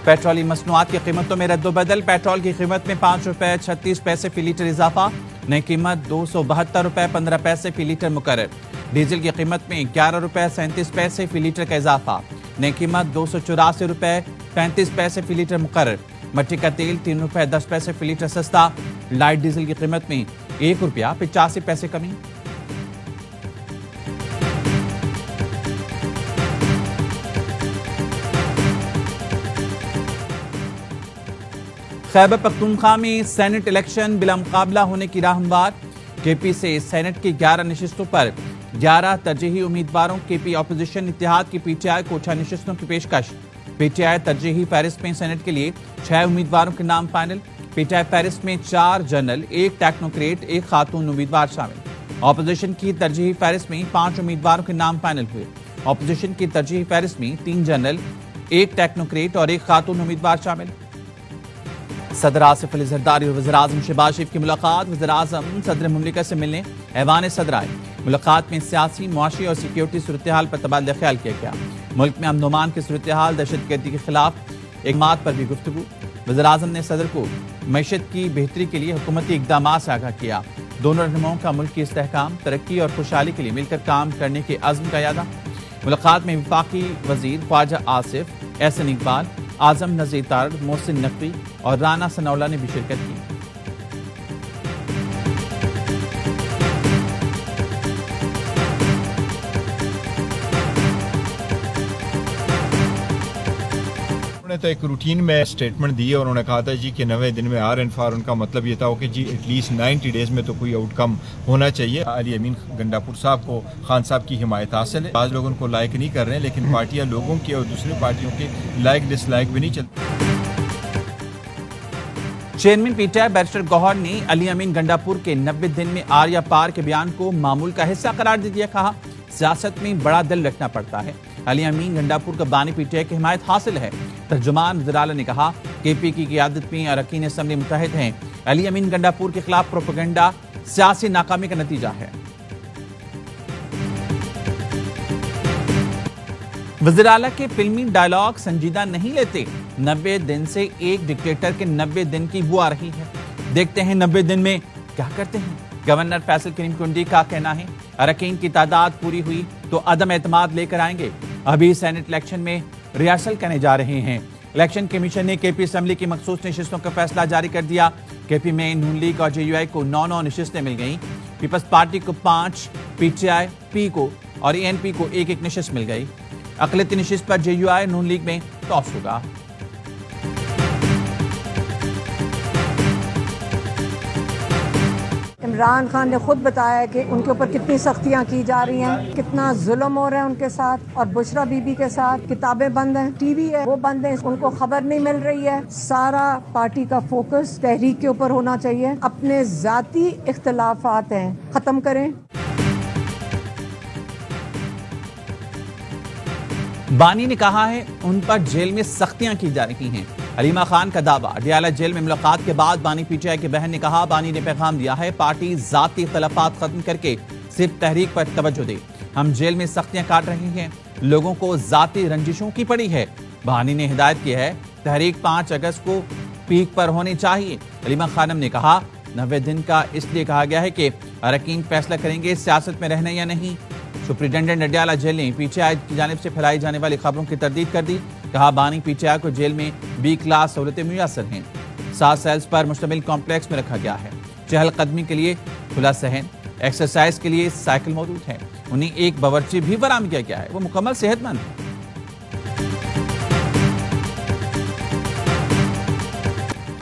Petroleum मसनूआत की कीमतों में रद्दोबदल। पेट्रोल की कीमत में 5 रुपए 36 पैसे फी लीटर इजाफा। नई कीमत 272 रुपए 15 पैसे फी लीटर मुकर्रर। डीजल की कीमत में 11 रुपए 37 पैसे फी लीटर का इजाफा। नई कीमत 284 रुपए 35 पैसे फी लीटर मुकर्रर। मट्टी का तेल 3 रुपए 10 पैसे फी लीटर सस्ता। लाइट डीजल की कीमत में 1 रुपया 85 पैसे कमी। खैबर पख्तूनख्वा में सेनेट इलेक्शन बिला मुकाबला होने की राह हमवार। केपी से सेनेट की 11 नशिस्तों पर 11 तरजीही उम्मीदवारों। केपी अपोजिशन इत्तेहाद की पीटीआई को 6 नशिस्तों की पेशकश। पीटीआई तरजीही फहरिस्त में सेनेट के लिए 6 उम्मीदवारों के नाम फाइनल। पीटीआई फहरिस्त में 4 जनरल, 1 टेक्नोक्रेट, 1 खातून उम्मीदवार शामिल। अपोजिशन की तरजीही फहरिस्त में 5 उम्मीदवारों के नाम फाइनल हुए। अपोजिशन की तरजीही फहरिस्त में 3 जनरल, 1 टेक्नोक्रेट और 1 खातून उम्मीदवार शामिल। सदर आसिफ अली जरदारी और वज़ीर आज़म शहबाज शरीफ की मुलाकात। वज़ीर आज़म सदर मुमलिकत से मिलने ऐवान सदर आए। मुलाकात में सियासी, मुआशी और सिक्योरिटी सूरत हाल पर तबादला ख्याल किया गया। मुल्क में अमन अमान की सूरत हाल, दहशतगर्दी के खिलाफ इक़दामात पर भी गुफ्तगू। वज़ीर आज़म ने सदर को मईशत की बेहतरी के लिए हुकूमती इक़दामात से आगाह किया। दोनों रहनुमाओं का मुल्क की इस्तेहकाम, तरक्की और खुशहाली के लिए मिलकर काम करने के अज़्म का यादा। मुलाकात में वफाकी वज़ीर ख्वाजा आसिफ, एहसन इकबाल, आजम नज़ीर तारड़, मोहसिन नकवी और राना सनाउल्लाह ने भी शिरकत की। तो एक रूटीन में स्टेटमेंट दी और उन्होंने कहा था जी कि 90 दिन में आर एंड फार, उनका मतलब ये था कि जी एटलीस्ट 90 डेज में तो कोई आउटकम होना चाहिए। अली अमीन गंडापुर साहब को खान साहब की हिमायत हासिल है। आज लोग उनको लाइक नहीं कर रहे हैं, लेकिन पार्टियां लोगों की और दूसरी पार्टियों के लाइक डिसलाइक भी नहीं चलती। चेयरमैन पीटीआई बैरिस्टर गौहर ने अली अमीन गंडापुर के 90 दिन में आर या पार के बयान को मामूल का हिस्सा करार दे दिया। कहा, सियासत में बड़ा दिल रखना पड़ता है। अली अमीन गंडापुर का बानी पीटीआई की हिमायत हासिल है। तर्जुमान वज़ीर आला ने कहा, केपी की क़यादत में अरकान असम्बली मुत्तहिद हैं। अली अमीन गंडापुर के खिलाफ प्रोपेगेंडा सियासी नाकामी का नतीजा है। वज़ीर आला के फिल्मी डायलॉग संजीदा नहीं लेते। 90 दिन से एक डिक्टेटर के 90 दिन की बुआ रही है। देखते हैं 90 दिन में क्या करते हैं। गवर्नर फैसल करीम कुंडी का कहना है, अरकान की तादाद पूरी हुई तो अदम एतमाद लेकर आएंगे। अभी सेनेट इलेक्शन में रिहर्सल करने जा रहे हैं। इलेक्शन कमीशन ने केपी असम्बली की मखसूस नशिस्तों का फैसला जारी कर दिया। केपी में नून लीग और जेयूआई को 9 नशिस्तें मिल गईं। पीपल्स पार्टी को 5, पीटीआई, पी को और एएनपी को 1 नशिस्त मिल गई। अक़लियती नशिस्त पर जेयूआई नून लीग में टॉस होगा। इमरान खान ने खुद बताया कि उनके ऊपर कितनी सख्तियां की जा रही हैं, कितना जुल्म हो रहा है उनके साथ और बुशरा बीबी के साथ। किताबें बंद हैं, टीवी है वो बंद है, उनको खबर नहीं मिल रही है। सारा पार्टी का फोकस तहरीक के ऊपर होना चाहिए। अपने जाती इख्तिलाफात हैं खत्म करें। बानी ने कहा है उन पर जेल में सख्तियां की जा रही हैं। अलीमा खान का दावा। डियाला जेल में मुलाकात के बाद बानी पीटीआई की बहन ने कहा, बानी ने पैगाम दिया है पार्टी जाती इख्तिलाफात खत्म करके सिर्फ तहरीक पर तवज्जो दे। हम जेल में सख्तियां काट रहे हैं, लोगों को जाती रंजिशों की पड़ी है। बानी ने हिदायत की है तहरीक 5 अगस्त को पीक पर होनी चाहिए। अलीमा खानम ने कहा, 90 दिन का इसलिए कहा गया है कि अरकान फैसला करेंगे सियासत में रहना या नहीं। सुप्रिंटेंडेंट अडियाला जेल ने पीटीआई की जानिब से फैलाई जाने वाली खबरों की तरदीद कर दी। कहा, बानी पीटीआई को जेल में बी क्लास सहूलतें मुयस्सर हैं। 7 सेल्स पर मुश्तमिल कॉम्प्लेक्स में रखा गया है। चहलकदमी के लिए खुला सहन, एक्सरसाइज के लिए साइकिल मौजूद है। उन्हें एक बावर्ची भी बरामद किया गया है, वो मुकम्मल सेहतमंद है।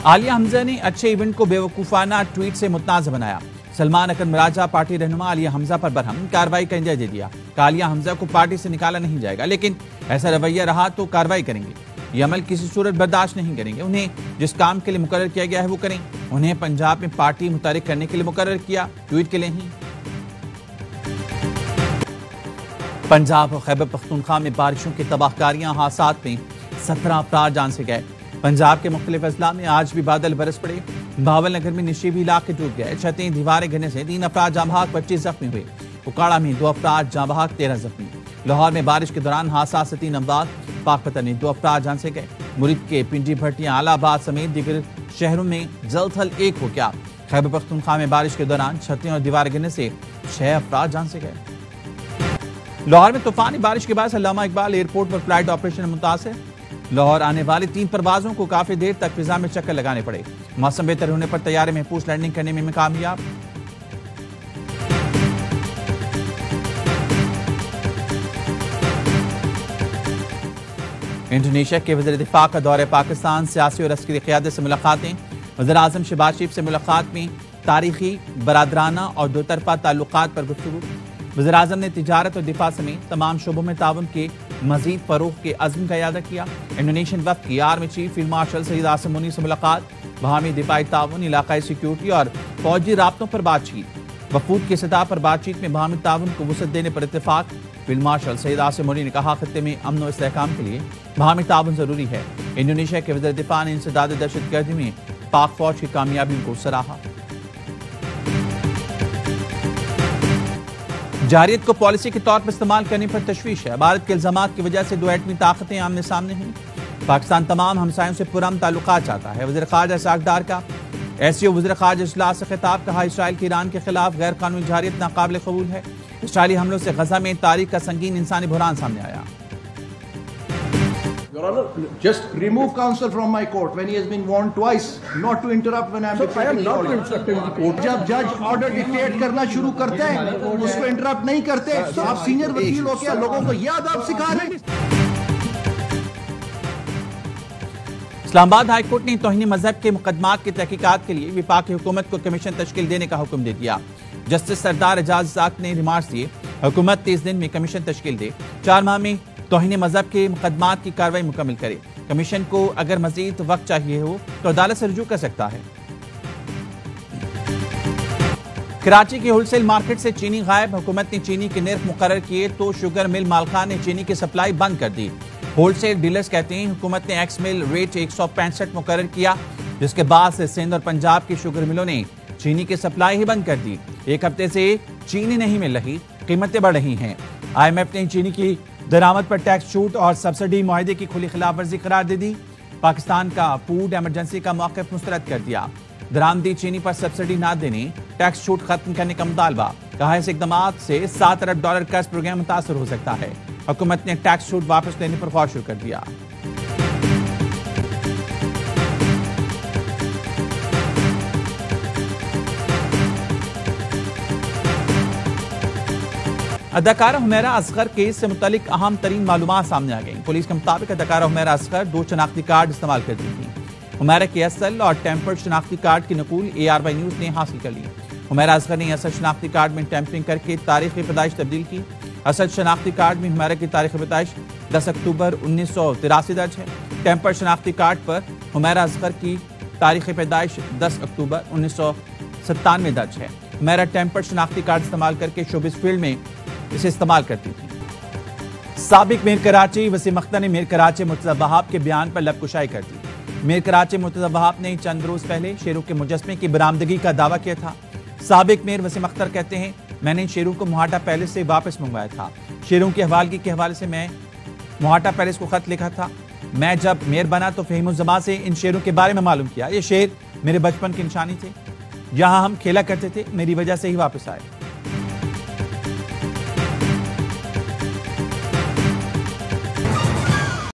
आलिया हमजा ने अच्छे इवेंट को बेवकूफाना ट्वीट से मुतनाज़ बनाया। सलमान अकरम मिराजा पार्टी रहनुमा आलिया हमजा पर बरहम कार्रवाई का इंजा दे दिया। आलिया हमजा को पार्टी से निकाला नहीं जाएगा, लेकिन ऐसा रवैया रहा तो कार्रवाई करेंगे। ये अमल किसी सूरत बर्दाश्त नहीं करेंगे। उन्हें जिस काम के लिए मुकर्रर किया गया है वो करें। उन्हें पंजाब में पार्टी मुतारिक करने के लिए मुकर्रर किया, ट्वीट के लिए ही। पंजाब और खैबर पख्तूनख्वा में बारिशों की तबाहकारियां, हादसात में 17 अफराद जान से गए। पंजाब के मुख्तलिफ अजला में आज भी बादल बरस पड़े। भावल नगर में निशीबी इलाके डूब गए। छतें दीवारें गिरने से 3 अफराद जाँ बहक, 25 जख्मी हुए। उकाड़ा में 2 अफराद जाँ बहक, 13 जख्मी। لاہور میں بارش کے دوران حادثہ سے 3 اموات، پاک پتن 2 افراد جان سے گئے۔ مرید کے پنڈی بھٹیاں الہ آباد سمیت دیگر شہروں میں جلد تھل 1 ہو گیا۔ خیبر پختونخوا میں بارش کے دوران چھتیں اور دیوار گرنے سے 6 افراد جان سے گئے۔ لاہور میں طوفانی بارش کے باعث علامہ اقبال ایئرپورٹ پر فلائٹ آپریشن متاثر۔ لاہور آنے والی 3 پروازوں کو کافی دیر تک فضا میں چکر لگانے پڑے۔ موسم بہتر ہونے پر طیارے محفوظ لینڈنگ کرنے میں کامیاب۔ انڈونیشیا کے وزیر دفاع کا دورہ پاکستان، سیاسی اور عسکری قیادت سے ملاقاتیں۔ وزیر اعظم شہباز شریف سے ملاقات میں تاریخی، برادرانہ اور دو طرفہ تعلقات پر گفتگو۔ وزیر اعظم نے تجارت اور دفاع سمیت تمام شعبوں میں تعاون کے مزید فروغ کے عزم کا اعادہ کیا۔ انڈونیشین وفد کی آرمی چیف فیلڈ مارشل سعید عاصم منی سے ملاقات، باہمی دفاعی تعاون، علاقائی سیکیورٹی اور فوجی رابطوں پر بات چیت۔ وفود کی سطح پر بات چیت میں باہمی تعاون کو وسعت دینے پر اتفاق۔ فیلڈ مارشل سعید عاصم منی نے کہا خطے میں امن و استحکام کے لیے باہمی تعاون ضروری ہے۔ انڈونیشیا کے وزیر دفاع نے انسداد دہشت گردی میں پاک فوج کی کامیابیوں کو سراہا۔ جارحیت کو پالیسی کے طور پر استعمال کرنے پر تشویش ہے۔ بھارت کے الزامات کی وجہ سے 2 ایٹمی طاقتیں آمنے سامنے ہوئی۔ پاکستان تمام ہمسایوں سے پرامن تعلقات چاہتا ہے۔ وزیر خارجہ اسحاق ڈار کا ایس وزیر خارجہ اجلاس سے خطاب، کہا اسرائیل کی ایران کے خلاف غیر قانونی جارحیت ناقابل قبول ہے۔ اسرائیلی حملوں سے غزہ میں تاریخ کا سنگین انسانی بحران سامنے آیا۔ Your Honor, just remove counsel from my court when he has been warned twice not to interrupt when I am dictating. I am not interrupting the court. جب جج آرڈر ڈکٹیٹ کرنا شروع کرتے ہیں اس کو انٹرپٹ نہیں کرتے۔ آپ سینئر وکیل ہو کے لوگوں کو یہ آداب سکھا رہے ہیں۔ اسلام آباد ہائی کورٹ نے توہین مذہب کے مقدمات کی تحقیقات کے لیے وفاقی حکومت کو کمیشن تشکیل دینے کا حکم دے دیا۔ جسٹس سردار اعجاز اسحاق نے ریمارکس دیے، حکومت 30 دن میں کمیشن تشکیل دے، 4 ماہ میں توہین مذہب کے مقدمات کی کارروائی مکمل کرے۔ کمیشن کو اگر مزید وقت چاہیے ہو تو عدالت سے رجوع کر سکتا ہے۔ کراچی کی ہول سیل مارکیٹ سے چینی غائب، حکومت نے چینی کے نرخ مقرر کیے تو شوگر مل مالکان نے چینی کی سپلائی بند کر دی۔ ہول سیل ڈیلرز کہتے ہیں حکومت نے ایکس مل ریٹ 165 مقرر کیا، جس کے بعد سے سندھ اور پنجاب کی شوگر ملوں نے چینی کی سپلائی ہی بند کر دی۔ 1 ہفتے سے چینی نہیں مل رہی، قیمتیں بڑھ رہی ہیں۔ آئی ایم ایف نے چینی کی درآمد پر ٹیکس چھوٹ اور سبسڈی معاہدے کی کھلی خلاف ورزی قرار دے دی۔ پاکستان کا فوڈ ایمرجنسی کا موقف مسترد کر دیا۔ درآمدی چینی پر سبسڈی نہ دینے، ٹیکس چھوٹ ختم کرنے کا مطالبہ، کہا اس اقدامات سے $7 ارب قرض پروگرام متاثر ہو سکتا ہے۔ حکومت نے ٹیکس چھوٹ واپس لینے پر غور شروع کر دیا۔ اداکارہ حمیرہ اصغر کیس سے متعلق اہم ترین معلومات سامنے آ گئیں۔ پولیس کے مطابق اداکارہ حمیرہ اصغر 2 شناختی کارڈ استعمال کرتی تھیں۔ حمیرہ کے اصل اور ٹیمپرڈ شناختی کارڈ کی نقول ARY نیوز نے حاصل کر لی۔ حمیرہ اصغر نے اصل شناختی کارڈ میں ٹیمپرنگ کر کے تاریخ پیدائش تبدیل کی۔ اصل شناختی کارڈ میں حمیرہ کی تاریخ پیدائش 10 اکتوبر 1983 درج ہے۔ ٹیمپرڈ شناختی کارڈ پر حمیرہ اصغر کی تاریخ پیدائش 10 اکتوبر 1997 درج ہے۔ حمیرہ ٹیمپرڈ شناختی کارڈ استعمال کر کے شوبز فیلڈ میں اسے استعمال کرتی تھی۔ سابق میئر کراچی وسیم اختر نے میئر کراچی مرتضی وہاب کے بیان پر لب کشائی کر دی۔ میئر کراچی مرتضی وہاب نے چند روز پہلے شیروں کے مجسمے کی برآمدگی کا دعویٰ کیا تھا۔ سابق میئر وسیم اختر کہتے ہیں، میں نے شیروں کو موہاٹا پیلس سے واپس منگوایا تھا۔ شیروں کی حوالگی کے حوالے سے میں موہاٹا پیلس کو خط لکھا تھا۔ میں جب میئر بنا تو فہیم الزمان سے ان شیروں کے بارے میں معلوم کیا۔ یہ شیر میرے بچپن کی نشانی تھے، یہاں ہم کھیلا کرتے تھے، میری وجہ سے ہی واپس آئے۔